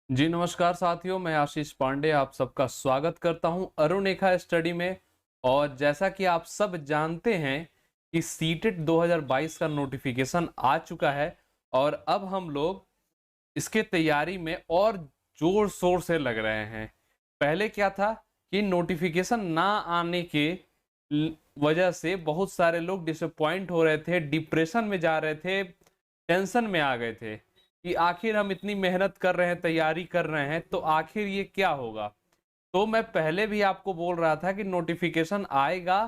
जी नमस्कार साथियों, मैं आशीष पांडे आप सबका स्वागत करता हूं अरुणरेखा स्टडी में। और जैसा कि आप सब जानते हैं कि सीटेट 2022 का नोटिफिकेशन आ चुका है और अब हम लोग इसके तैयारी में और जोर शोर से लग रहे हैं। पहले क्या था कि नोटिफिकेशन ना आने के वजह से बहुत सारे लोग डिसअपॉइंट हो रहे थे, डिप्रेशन में जा रहे थे, टेंशन में आ गए थे कि आखिर हम इतनी मेहनत कर रहे हैं, तैयारी कर रहे हैं, तो आखिर ये क्या होगा। तो मैं पहले भी आपको बोल रहा था कि नोटिफिकेशन आएगा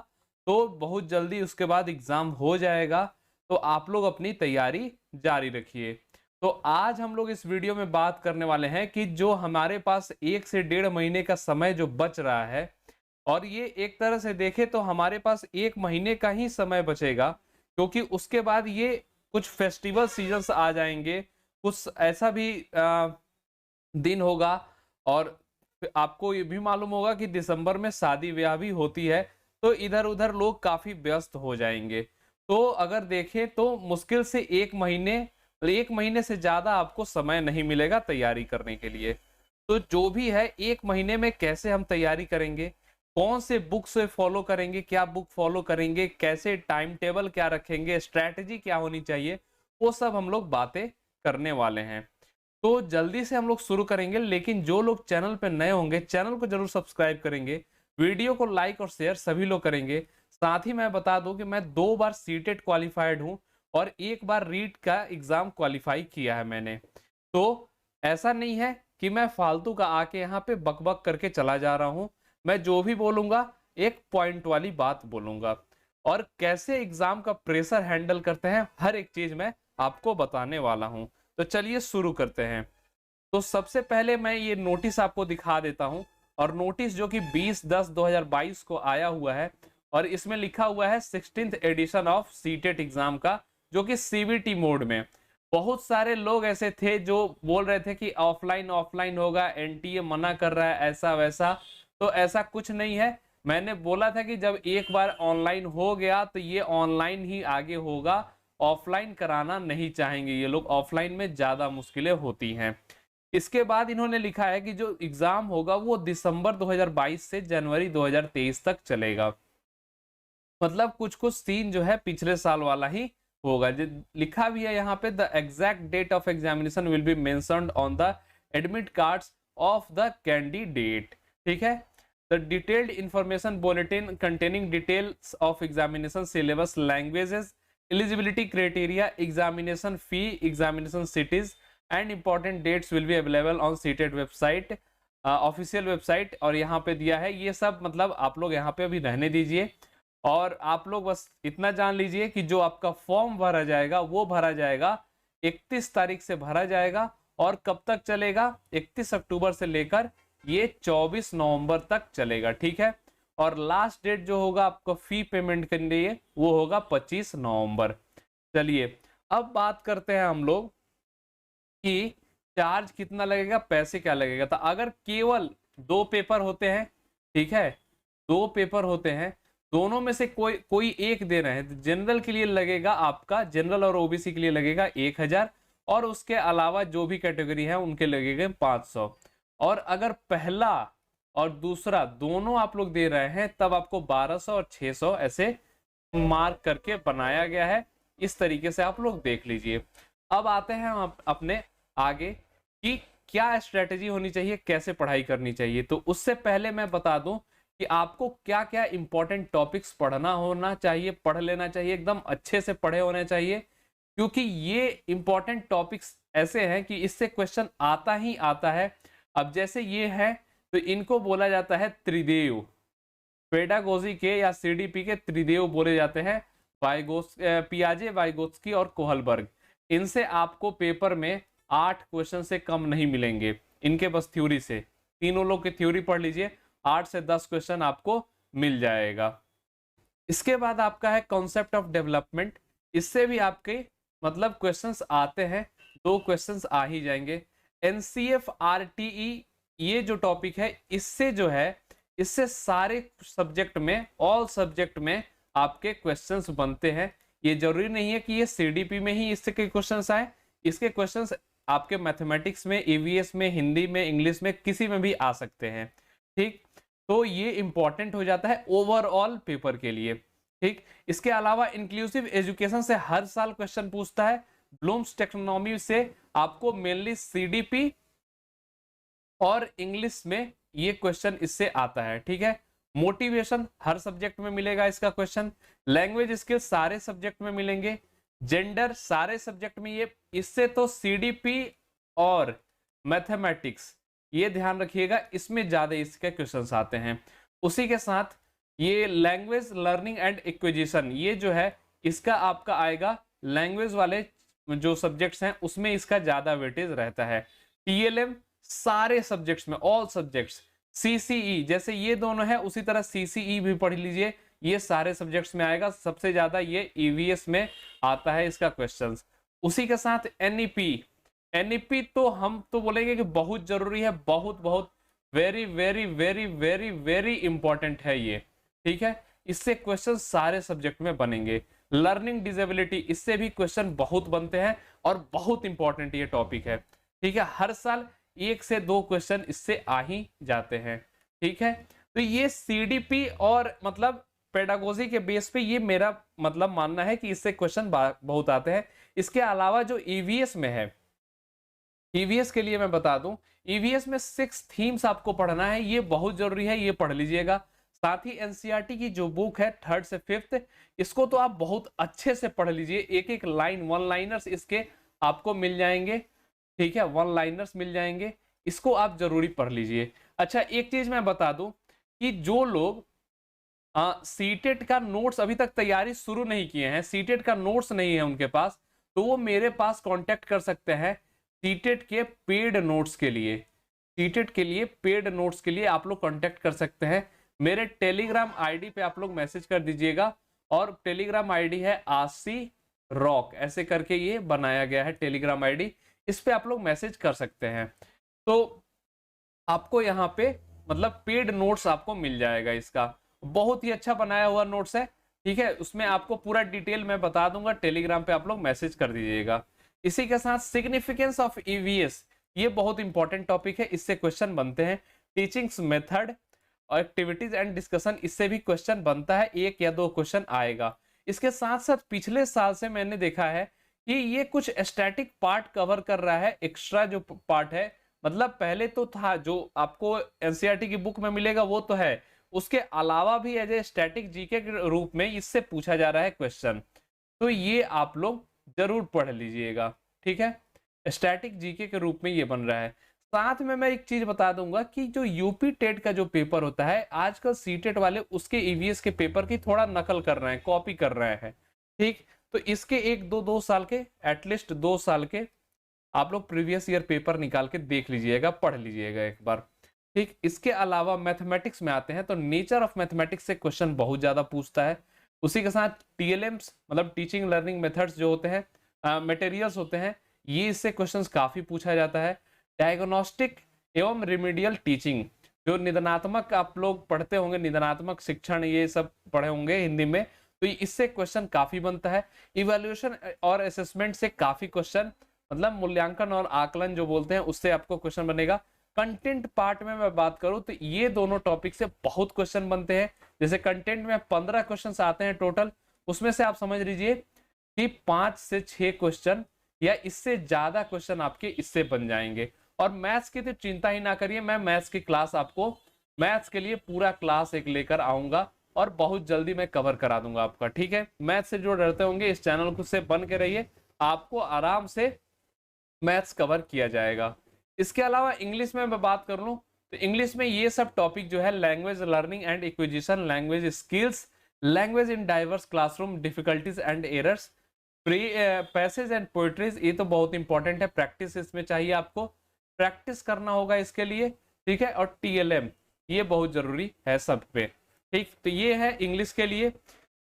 तो बहुत जल्दी उसके बाद एग्जाम हो जाएगा, तो आप लोग अपनी तैयारी जारी रखिए। तो आज हम लोग इस वीडियो में बात करने वाले हैं कि जो हमारे पास 1 से 1.5 महीने का समय जो बच रहा है, और ये एक तरह से देखें तो हमारे पास 1 महीने का ही समय बचेगा, क्योंकि उसके बाद ये कुछ फेस्टिवल सीजन्स आ जाएंगे, कुछ ऐसा भी दिन होगा। और आपको ये भी मालूम होगा कि दिसंबर में शादी ब्याह भी होती है, तो इधर उधर लोग काफी व्यस्त हो जाएंगे। तो अगर देखें तो मुश्किल से 1 महीने से ज्यादा आपको समय नहीं मिलेगा तैयारी करने के लिए। तो जो भी है 1 महीने में कैसे हम तैयारी करेंगे, कौन से बुक से फॉलो करेंगे, क्या बुक फॉलो करेंगे, कैसे टाइम टेबल क्या रखेंगे, स्ट्रैटेजी क्या होनी चाहिए, वो सब हम लोग बातें करने वाले हैं। तो जल्दी से हम लोग शुरू करेंगे, लेकिन जो लोग चैनल पे नए होंगे चैनल को जरूर सब्सक्राइब करेंगे, वीडियो को लाइक और शेयर सभी लोग करेंगे। साथ ही मैं बता दूं कि मैं 2 बार सीटेट क्वालिफाइड हूं और 1 बार रीट का एग्जाम क्वालिफाई किया है मैंने। तो ऐसा नहीं है कि मैं फालतू का आके यहाँ पे बकबक करके चला जा रहा हूँ। मैं जो भी बोलूंगा एक पॉइंट वाली बात बोलूंगा, और कैसे एग्जाम का प्रेशर हैंडल करते हैं हर एक चीज मैं आपको बताने वाला हूँ। तो चलिए शुरू करते हैं। तो सबसे पहले मैं ये नोटिस आपको दिखा देता हूं, और नोटिस जो कि 20/10/2022 को आया हुआ है, और इसमें लिखा हुआ है 16th addition of CTET exam का, जो कि सीवीटी मोड में। बहुत सारे लोग ऐसे थे जो बोल रहे थे कि ऑफलाइन ऑफलाइन होगा, एनटीए मना कर रहा है, ऐसा वैसा। तो ऐसा कुछ नहीं है। मैंने बोला था कि जब एक बार ऑनलाइन हो गया तो ये ऑनलाइन ही आगे होगा, ऑफलाइन कराना नहीं चाहेंगे ये लोग, ऑफलाइन में ज्यादा मुश्किलें होती हैं। इसके बाद इन्होंने लिखा है कि जो एग्जाम होगा वो दिसंबर 2022 से जनवरी 2023 तक चलेगा। मतलब कुछ कुछ सीन जो है पिछले साल वाला ही होगा। लिखा भी है यहाँ पे, the exact date of examination will be mentioned on the admit cards of the candidate. ठीक है। The detailed information bulletin containing details of examination syllabus, languages, eligibility criteria, examination fee, examination cities and important dates will be available on cited website, official website. और यहाँ पे दिया है ये सब, मतलब आप लोग यहाँ पे अभी रहने दीजिए, और आप लोग बस इतना जान लीजिए कि जो आपका फॉर्म भरा जाएगा वो भरा जाएगा 31 तारीख से भरा जाएगा, और कब तक चलेगा, 31 अक्टूबर से लेकर ये 24 नवंबर तक चलेगा। ठीक है। और लास्ट डेट जो होगा आपको फी पेमेंट के लिए वो होगा 25 नवंबर। चलिए अब बात करते हैं हम लोग कि चार्ज कितना लगेगा, पैसे क्या लगेगा। तो अगर केवल 2 पेपर होते हैं, ठीक है, 2 पेपर होते हैं, दोनों में से कोई कोई एक दे रहे हैं, तो जनरल के लिए लगेगा आपका, जनरल और ओबीसी के लिए लगेगा 1000, और उसके अलावा जो भी कैटेगरी है उनके लगेगा 500। और अगर पहला और दूसरा दोनों आप लोग दे रहे हैं तब आपको 1200 और 600 ऐसे मार्क करके बनाया गया है। इस तरीके से आप लोग देख लीजिए। अब आते हैं हम अपने आगे कि क्या स्ट्रेटेजी होनी चाहिए, कैसे पढ़ाई करनी चाहिए। तो उससे पहले मैं बता दूं कि आपको क्या क्या इंपॉर्टेंट टॉपिक्स पढ़ना होना चाहिए, पढ़ लेना चाहिए, एकदम अच्छे से पढ़े होने चाहिए, क्योंकि ये इंपॉर्टेंट टॉपिक्स ऐसे हैं कि इससे क्वेश्चन आता ही आता है। अब जैसे ये है तो इनको बोला जाता है त्रिदेव, पेडागोजी के या सीडीपी के त्रिदेव बोले जाते हैं, पियाजे, वाइगोत्स्की और कोहलबर्ग। इनसे आपको पेपर में 8 क्वेश्चन से कम नहीं मिलेंगे, इनके बस थ्योरी से। तीनों लोग की थ्योरी पढ़ लीजिए, 8 से 10 क्वेश्चन आपको मिल जाएगा। इसके बाद आपका है कॉन्सेप्ट ऑफ डेवलपमेंट, इससे भी आपके मतलब क्वेश्चंस आते हैं, 2 क्वेश्चंस आ ही जाएंगे। एनसीएफ आरटीई, ये जो टॉपिक है इससे जो है, इससे सारे सब्जेक्ट में, ऑल सब्जेक्ट में आपके क्वेश्चंस बनते हैं। ये जरूरी नहीं है कि ये सीडीपी में ही इससे के क्वेश्चंस आए, इसके क्वेश्चंस आपके मैथमेटिक्स में, ईवीएस में, हिंदी में, इंग्लिश में, किसी में भी आ सकते हैं। ठीक, तो ये इंपॉर्टेंट हो जाता है ओवरऑल पेपर के लिए। ठीक, इसके अलावा इंक्लूसिव एजुकेशन से हर साल क्वेश्चन पूछता है। ब्लूम्स टैक्सोनॉमी से आपको मेनली सीडीपी और इंग्लिश में ये क्वेश्चन इससे आता है। ठीक है, मोटिवेशन हर सब्जेक्ट में मिलेगा इसका क्वेश्चन। लैंग्वेज स्किल सारे सब्जेक्ट में मिलेंगे। जेंडर सारे सब्जेक्ट में ये, इससे तो सीडीपी और मैथमेटिक्स ये ध्यान रखिएगा, इसमें ज्यादा इसके क्वेश्चंस आते हैं। उसी के साथ ये लैंग्वेज लर्निंग एंड एक्विजिशन, ये जो है इसका आपका आएगा लैंग्वेज वाले जो सब्जेक्ट्स हैं उसमें इसका ज्यादा वेटेज रहता है। टीएलएम सारे सब्जेक्ट्स में, ऑल सब्जेक्ट्स। सीसीई जैसे ये दोनों है उसी तरह सीसीई भी पढ़ लीजिए, ये सारे सब्जेक्ट्स में आएगा। सबसे ज्यादा ये ईवीएस में आता है इसका क्वेश्चंस। उसी के साथ एनईपी, एनईपी तो हम तो बोलेंगे कि बहुत जरूरी है, बहुत बहुत very very very very very important है ये। ठीक है, इससे क्वेश्चन सारे सब्जेक्ट में बनेंगे। लर्निंग डिसेबिलिटी, इससे भी क्वेश्चन बहुत बनते हैं और बहुत इंपॉर्टेंट ये टॉपिक है। ठीक है, हर साल 1 से 2 क्वेश्चन इससे आ ही जाते हैं। ठीक है, तो ये सीडीपी और मतलब पेडागोजी के बेस पे ये मेरा मतलब मानना है कि इससे क्वेश्चन बहुत आते हैं। इसके अलावा जो ईवीएस में है, ईवीएस के लिए मैं बता दूं, ईवीएस में 6 थीम्स आपको पढ़ना है, ये बहुत जरूरी है, ये पढ़ लीजिएगा। साथ ही एनसीईआरटी की जो बुक है 3rd से 5th, इसको तो आप बहुत अच्छे से पढ़ लीजिए। एक एक लाइन, वन लाइनर्स इसके आपको मिल जाएंगे। ठीक है, वन लाइनर्स मिल जाएंगे, इसको आप जरूरी पढ़ लीजिए। अच्छा, एक चीज मैं बता दूं कि जो लोग सीटेट का नोट्स अभी तक तैयारी शुरू नहीं किए हैं, सीटेट का नोट्स नहीं है उनके पास, तो वो मेरे पास कांटेक्ट कर सकते हैं सीटेट के पेड नोट्स के लिए। सीटेट के लिए पेड नोट्स के लिए आप लोग कांटेक्ट कर सकते हैं। मेरे टेलीग्राम आईडी पे आप लोग मैसेज कर दीजिएगा, और टेलीग्राम आईडी है आशी रॉक, ऐसे करके ये बनाया गया है टेलीग्राम आईडी, इस पे आप लोग मैसेज कर सकते हैं। तो आपको यहाँ पे मतलब पेड नोट्स आपको मिल जाएगा। इसका बहुत ही अच्छा बनाया हुआ नोट्स है। ठीक है, उसमें आपको पूरा डिटेल मैं बता दूंगा, टेलीग्राम पे आप लोग मैसेज कर दीजिएगा। इसी के साथ सिग्निफिकेंस ऑफ ईवीएस, ये बहुत इंपॉर्टेंट टॉपिक है, इससे क्वेश्चन बनते हैं। टीचिंग्स मेथड और एक्टिविटीज एंड डिस्कशन, इससे भी क्वेश्चन बनता है, 1 या 2 क्वेश्चन आएगा। इसके साथ साथ पिछले साल से मैंने देखा है कि ये कुछ स्टैटिक पार्ट कवर कर रहा है, एक्स्ट्रा जो पार्ट है। मतलब पहले तो था जो आपको एनसीईआरटी की बुक में मिलेगा वो तो है, उसके अलावा भी एज ए स्टैटिक जीके के रूप में इससे पूछा जा रहा है क्वेश्चन, तो ये आप लोग जरूर पढ़ लीजिएगा। ठीक है, स्टैटिक जीके के रूप में ये बन रहा है। साथ में मैं एक चीज बता दूंगा कि जो यूपी टेट का जो पेपर होता है, आजकल सीटेट वाले उसके ईवीएस के पेपर की थोड़ा नकल कर रहे हैं, कॉपी कर रहे हैं। ठीक, तो इसके 1-2 साल के, एटलीस्ट 2 साल के आप लोग प्रीवियस ईयर पेपर निकाल के देख लीजिएगा, पढ़ लीजिएगा एक बार। ठीक, इसके अलावा मैथमेटिक्स में आते हैं तो नेचर ऑफ मैथमेटिक्स से क्वेश्चन बहुत ज्यादा पूछता है। उसी के साथ टीएलएम्स मतलब टीचिंग लर्निंग मेथड्स जो होते हैं, मटेरियल्स होते हैं, ये इससे क्वेश्चंस काफी पूछा जाता है। डायग्नोस्टिक एवं रिमीडियल टीचिंग, जो निदानात्मक आप लोग पढ़ते होंगे, निदानात्मक शिक्षण ये सब पढ़े होंगे हिंदी में, तो इससे क्वेश्चन काफी बनता है। इवैल्यूएशन और असेसमेंट से काफी क्वेश्चन, मतलब मूल्यांकन और आकलन जो बोलते हैं, उससे आपको क्वेश्चन बनेगा। कंटेंट पार्ट में मैं बात करूं तो ये दोनों टॉपिक से बहुत क्वेश्चन बनते हैं। जैसे कंटेंट में 15 क्वेश्चन आते हैं टोटल, उसमें से आप समझ लीजिए कि 5 से 6 क्वेश्चन या इससे ज्यादा क्वेश्चन आपके इससे बन जाएंगे। और मैथ्स की तो चिंता ही ना करिए, मैं मैथ्स की क्लास आपको, मैथ्स के लिए पूरा क्लास एक लेकर आऊंगा और बहुत जल्दी मैं कवर करा दूंगा आपका। ठीक है, मैथ्स से जो डरते होंगे इस चैनल को से बन के रहिए, आपको आराम से मैथ्स कवर किया जाएगा। इसके अलावा इंग्लिश में मैं बात कर लूं तो इंग्लिश में ये सब टॉपिक जो है, language learning and acquisition, language skills, language in diverse classroom difficulties and errors, passage and poetries, ये तो बहुत इंपॉर्टेंट है, प्रैक्टिस इसमें चाहिए, आपको प्रैक्टिस करना होगा इसके लिए। ठीक है, और टीएलएम ये बहुत जरूरी है सब पे। ठीक, तो ये है इंग्लिश के लिए।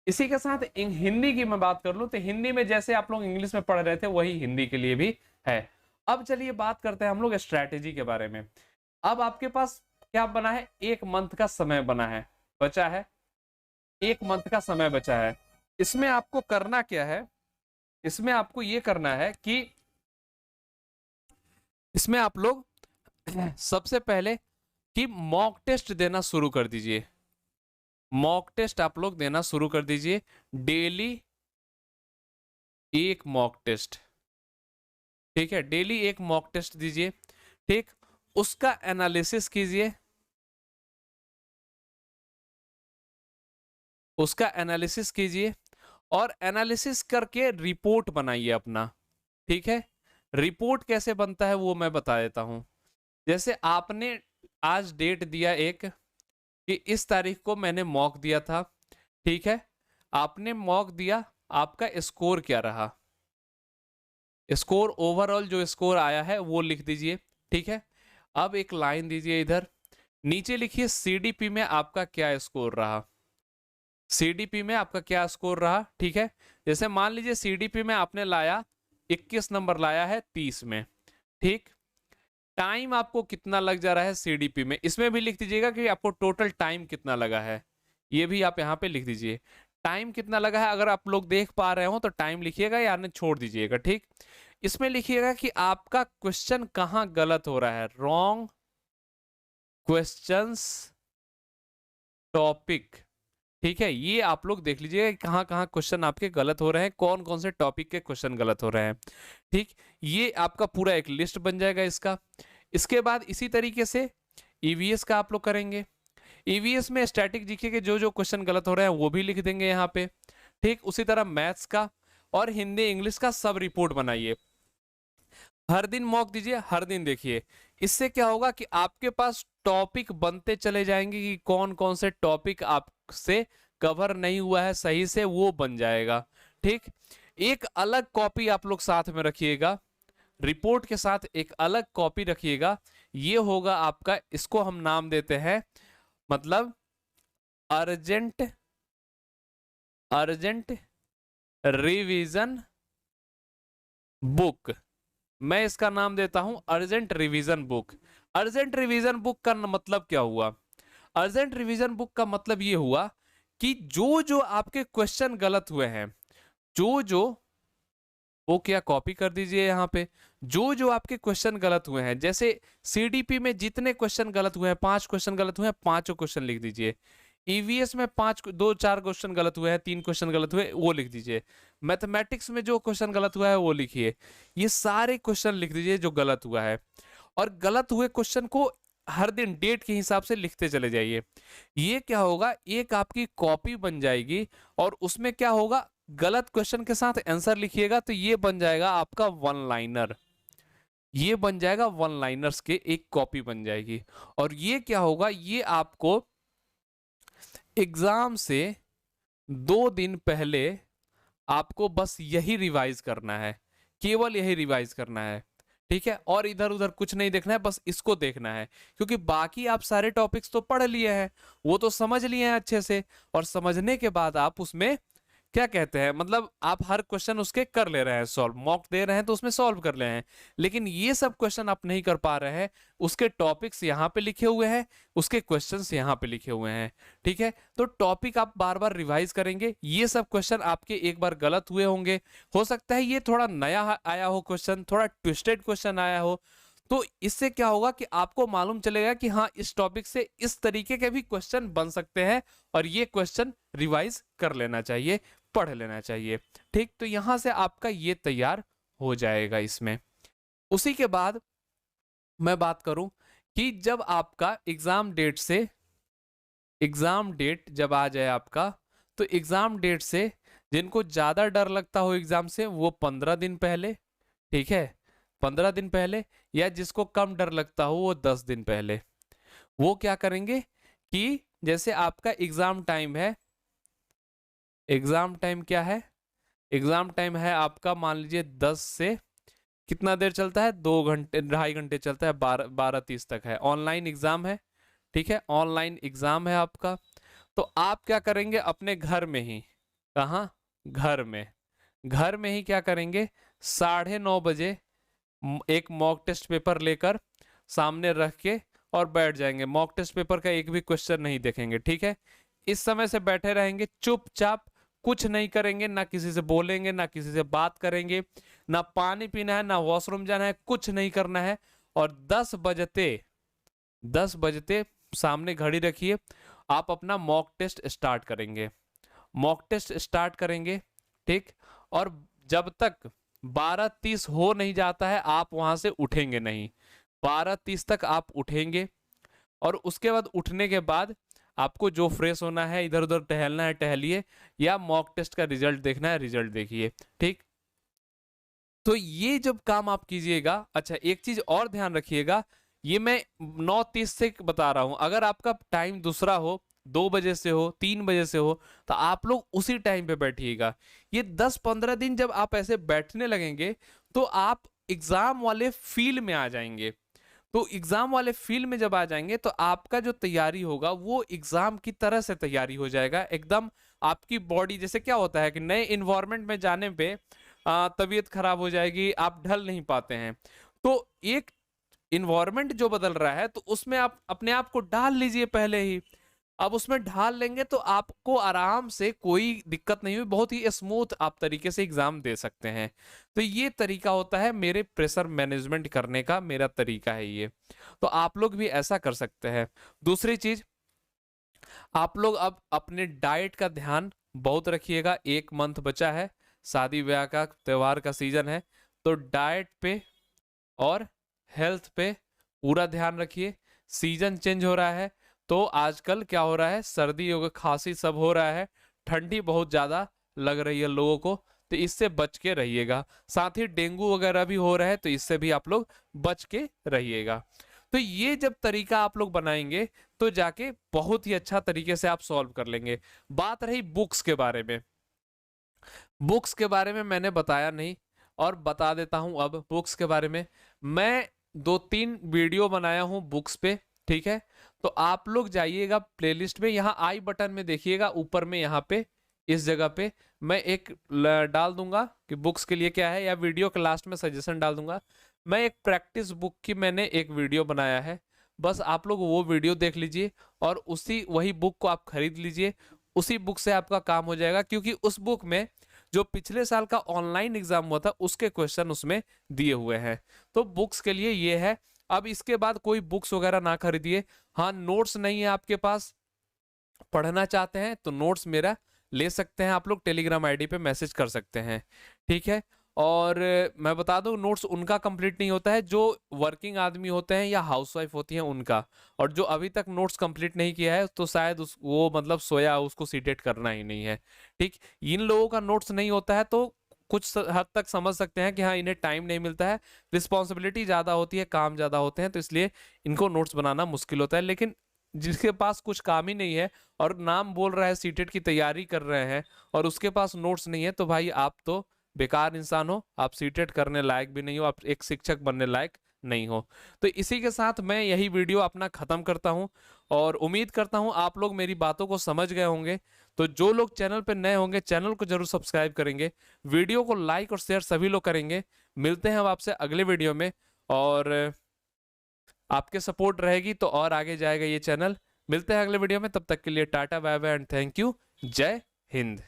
इसी के साथ हिंदी की मैं बात कर लूं तो हिंदी में जैसे आप लोग इंग्लिश में पढ़ रहे थे वही हिंदी के लिए भी है। अब चलिए बात करते हैं हम लोग स्ट्रैटेजी के बारे में। अब आपके पास क्या बना है, 1 मंथ का समय बना है, बचा है 1 मंथ का समय बचा है। इसमें आपको करना क्या है, इसमें आपको ये करना है कि इसमें आप लोग सबसे पहले कि मॉक टेस्ट देना शुरू कर दीजिए। मॉक टेस्ट आप लोग देना शुरू कर दीजिए, डेली एक मॉक टेस्ट। ठीक है, डेली एक मॉक टेस्ट दीजिए। ठीक, उसका एनालिसिस कीजिए, उसका एनालिसिस कीजिए और एनालिसिस करके रिपोर्ट बनाइए अपना। ठीक है, रिपोर्ट कैसे बनता है वो मैं बता देता हूं। जैसे आपने आज डेट दिया एक कि इस तारीख को मैंने मॉक दिया था। ठीक है, आपने मॉक दिया, आपका स्कोर क्या रहा, स्कोर ओवरऑल जो स्कोर आया है वो लिख दीजिए। ठीक है, अब एक लाइन दीजिए इधर नीचे, लिखिए सीडीपी में आपका क्या स्कोर रहा, सीडीपी में आपका क्या स्कोर रहा। ठीक है, जैसे मान लीजिए सीडीपी में आपने लाया 21 नंबर लाया है 30 में। ठीक, टाइम आपको कितना लग जा रहा है सीडीपी में, इसमें भी लिख दीजिएगा कि आपको टोटल टाइम कितना लगा है, ये भी आप यहाँ पे लिख दीजिए टाइम कितना लगा है। अगर आप लोग देख पा रहे हो तो टाइम लिखिएगा या नहीं छोड़ दीजिएगा। ठीक, इसमें लिखिएगा कि आपका क्वेश्चन कहाँ गलत हो रहा है, रॉन्ग क्वेश्चंस टॉपिक। ठीक है, ये आप लोग देख लीजिएगा कहाँ कहाँ क्वेश्चन आपके गलत हो रहे हैं, कौन कौन से टॉपिक के क्वेश्चन गलत हो रहे हैं। ठीक, ये आपका पूरा एक लिस्ट बन जाएगा इसका। इसके बाद इसी तरीके से ईवीएस का आप लोग करेंगे। ईवीएस में स्टैटिक जीके के जो जो क्वेश्चन गलत हो रहे हैं वो भी लिख देंगे यहाँ पे। ठीक, उसी तरह मैथ्स का और हिंदी इंग्लिश का सब रिपोर्ट बनाइए। हर दिन मॉक दीजिए, हर दिन देखिए। इससे क्या होगा कि आपके पास टॉपिक बनते चले जाएंगे कि कौन कौन से टॉपिक आपसे कवर नहीं हुआ है सही से, वो बन जाएगा। ठीक, एक अलग कॉपी आप लोग साथ में रखिएगा, रिपोर्ट के साथ एक अलग कॉपी रखिएगा। ये होगा आपका, इसको हम नाम देते हैं मतलब अर्जेंट अर्जेंट रिवीजन बुक। मैं इसका नाम देता हूं urgent revision book. Urgent revision book का मतलब क्या हुआ, अर्जेंट रिवीजन बुक का मतलब ये हुआ कि जो जो आपके क्वेश्चन गलत हुए हैं, जो जो वो क्या कॉपी कर दीजिए यहाँ पे, जो जो आपके क्वेश्चन गलत हुए हैं, जैसे सीडीपी में जितने क्वेश्चन गलत हुए हैं, 5 क्वेश्चन गलत हुए हैं, पांचों क्वेश्चन लिख दीजिए। ईवीएस में 4 क्वेश्चन गलत हुए हैं, 3 क्वेश्चन गलत हुए वो लिख दीजिए। मैथमेटिक्स में जो क्वेश्चन गलत हुआ है वो लिखिए। ये सारे क्वेश्चन लिख दीजिए जो गलत हुआ है, और गलत हुए क्वेश्चन को हर दिन डेट के हिसाब से लिखते चले जाइए। ये क्या होगा, एक आपकी कॉपी बन जाएगी और उसमें क्या होगा, गलत क्वेश्चन के साथ आंसर लिखिएगा तो ये बन जाएगा आपका वन लाइनर, ये बन जाएगा वन लाइनर्स के एक कॉपी बन जाएगी। और ये क्या होगा, ये आपको एग्जाम से 2 दिन पहले आपको बस यही रिवाइज करना है, केवल यही रिवाइज करना है। ठीक है, और इधर उधर कुछ नहीं देखना है, बस इसको देखना है, क्योंकि बाकी आप सारे टॉपिक्स तो पढ़ लिए हैं, वो तो समझ लिए हैं अच्छे से, और समझने के बाद आप उसमें क्या कहते हैं, मतलब आप हर क्वेश्चन उसके कर ले रहे हैं सॉल्व, मॉक दे रहे हैं तो उसमें सॉल्व कर ले हैं। लेकिन ये सब क्वेश्चन आप नहीं कर पा रहे हैं, उसके टॉपिक्स यहाँ पे लिखे हुए हैं, उसके क्वेश्चंस यहाँ पे लिखे हुए हैं। ठीक है, तो टॉपिक आप बार बार रिवाइज करेंगे, ये सब क्वेश्चन आपके एक बार गलत हुए होंगे, हो सकता है ये थोड़ा नया आया हो क्वेश्चन, थोड़ा ट्विस्टेड क्वेश्चन आया हो, तो इससे क्या होगा कि आपको मालूम चलेगा कि हाँ इस टॉपिक से इस तरीके के भी क्वेश्चन बन सकते हैं, और ये क्वेश्चन रिवाइज कर लेना चाहिए, पढ़ लेना चाहिए। ठीक, तो यहां से आपका ये तैयार हो जाएगा इसमें। उसी के बाद मैं बात करूं कि जब आपका एग्जाम डेट से, एग्जाम डेट जब आ जाए आपका, तो एग्जाम डेट से जिनको ज्यादा डर लगता हो एग्जाम से वो 15 दिन पहले, ठीक है 15 दिन पहले, या जिसको कम डर लगता हो वो 10 दिन पहले, वो क्या करेंगे कि जैसे आपका एग्जाम टाइम है, एग्जाम टाइम क्या है, एग्जाम टाइम है आपका मान लीजिए 10 से कितना देर चलता है, 2 घंटे 2.5 घंटे चलता है, 12:30 तक है, ऑनलाइन एग्जाम है। ठीक है, ऑनलाइन एग्जाम है आपका, तो आप क्या करेंगे अपने घर में ही, कहाँ, घर में, घर में ही क्या करेंगे, 9:30 बजे एक मॉक टेस्ट पेपर लेकर सामने रख के और बैठ जाएंगे, मॉक टेस्ट पेपर का एक भी क्वेश्चन नहीं देखेंगे। ठीक है, इस समय से बैठे रहेंगे चुपचाप, कुछ नहीं करेंगे, ना किसी से बोलेंगे, ना किसी से बात करेंगे, ना पानी पीना है, ना वॉशरूम जाना है, कुछ नहीं करना है, और 10 बजते सामने घड़ी रखिए, आप अपना मॉक टेस्ट स्टार्ट करेंगे। मॉक टेस्ट स्टार्ट करेंगे, ठीक। और जब तक 12:30 हो नहीं जाता है आप वहां से उठेंगे नहीं। 12:30 तक आप उठेंगे और उसके बाद उठने के बाद आपको जो फ्रेश होना है, इधर उधर टहलना है टहलिए, या मॉक टेस्ट का रिजल्ट देखना है रिजल्ट देखिए, ठीक। तो ये जब काम आप कीजिएगा, अच्छा एक चीज और ध्यान रखिएगा, ये मैं 9:30 से बता रहा हूं, अगर आपका टाइम दूसरा हो, 2 बजे से हो, 3 बजे से हो, तो आप लोग उसी टाइम पे बैठिएगा। ये 10-15 दिन जब आप ऐसे बैठने लगेंगे तो आप एग्जाम वाले फील में आ जाएंगे। तो एग्जाम वाले फील में जब आ जाएंगे तो आपका जो तैयारी होगा वो एग्जाम की तरह से तैयारी हो जाएगा एकदम। आपकी बॉडी, जैसे क्या होता है कि नए इन्वायरमेंट में जाने पे तबीयत खराब हो जाएगी, आप ढल नहीं पाते हैं। तो एक इन्वायरमेंट जो बदल रहा है तो उसमें आप अपने आप को डाल लीजिए पहले ही। अब उसमें ढाल लेंगे तो आपको आराम से, कोई दिक्कत नहीं हुई, बहुत ही स्मूथ आप तरीके से एग्जाम दे सकते हैं। तो ये तरीका होता है मेरे प्रेशर मैनेजमेंट करने का, मेरा तरीका है ये। तो आप लोग भी ऐसा कर सकते हैं। दूसरी चीज, आप लोग अब अपने डाइट का ध्यान बहुत रखिएगा। 1 मंथ बचा है, शादी ब्याह का, त्योहार का सीजन है, तो डाइट पे और हेल्थ पे पूरा ध्यान रखिए। सीजन चेंज हो रहा है तो आजकल क्या हो रहा है, सर्दी हो गई, खांसी सब हो रहा है, ठंडी बहुत ज्यादा लग रही है लोगों को, तो इससे बच के रहिएगा। साथ ही डेंगू वगैरह भी हो रहा है तो इससे भी आप लोग बच के रहिएगा। तो ये जब तरीका आप लोग बनाएंगे तो जाके बहुत ही अच्छा तरीके से आप सॉल्व कर लेंगे। बात रही बुक्स के बारे में, बुक्स के बारे में मैंने बताया नहीं और बता देता हूं। अब बुक्स के बारे में मैं 2-3 वीडियो बनाया हूं बुक्स पे, ठीक है। तो आप लोग जाइएगा प्लेलिस्ट में, यहाँ आई बटन में देखिएगा ऊपर में, यहाँ पे इस जगह पे मैं एक डाल दूंगा कि बुक्स के लिए क्या है, या वीडियो के लास्ट में सजेशन डाल दूंगा। मैं एक प्रैक्टिस बुक की मैंने एक वीडियो बनाया है, बस आप लोग वो वीडियो देख लीजिए और वही बुक को आप खरीद लीजिए। उसी बुक से आपका काम हो जाएगा, क्योंकि उस बुक में जो पिछले साल का ऑनलाइन एग्जाम हुआ था उसके क्वेश्चन उसमें दिए हुए हैं। तो बुक्स के लिए ये है। अब इसके बाद कोई बुक्स वगैरह ना खरीदिए। हाँ, नोट्स नहीं है आपके पास, पढ़ना चाहते हैं तो नोट्स मेरा ले सकते हैं, आप लोग टेलीग्राम आईडी पे मैसेज कर सकते हैं, ठीक है। और मैं बता दूं, नोट्स उनका कंप्लीट नहीं होता है जो वर्किंग आदमी होते हैं या हाउसवाइफ होती हैं उनका। और जो अभी तक नोट्स कंप्लीट नहीं किया है तो शायद वो मतलब सोया, उसको सीटेट करना ही नहीं है, ठीक। इन लोगों का नोट्स नहीं होता है तो कुछ हद तक समझ सकते हैं कि हाँ इन्हें टाइम नहीं मिलता है, रिस्पॉन्सिबिलिटी ज़्यादा होती है, काम ज़्यादा होते हैं, तो इसलिए इनको नोट्स बनाना मुश्किल होता है। लेकिन जिसके पास कुछ काम ही नहीं है और नाम बोल रहा है सीटेट की तैयारी कर रहे हैं और उसके पास नोट्स नहीं है, तो भाई आप तो बेकार इंसान हो, आप सीटेट करने लायक भी नहीं हो, आप एक शिक्षक बनने लायक नहीं हो। तो इसी के साथ मैं यही वीडियो अपना खत्म करता हूं और उम्मीद करता हूं आप लोग मेरी बातों को समझ गए होंगे। तो जो लोग चैनल पर नए होंगे चैनल को जरूर सब्सक्राइब करेंगे, वीडियो को लाइक और शेयर सभी लोग करेंगे। मिलते हैं अब आपसे अगले वीडियो में, और आपके सपोर्ट रहेगी तो और आगे जाएगा ये चैनल। मिलते हैं अगले वीडियो में, तब तक के लिए टाटा bye bye and thank you. जय हिंद।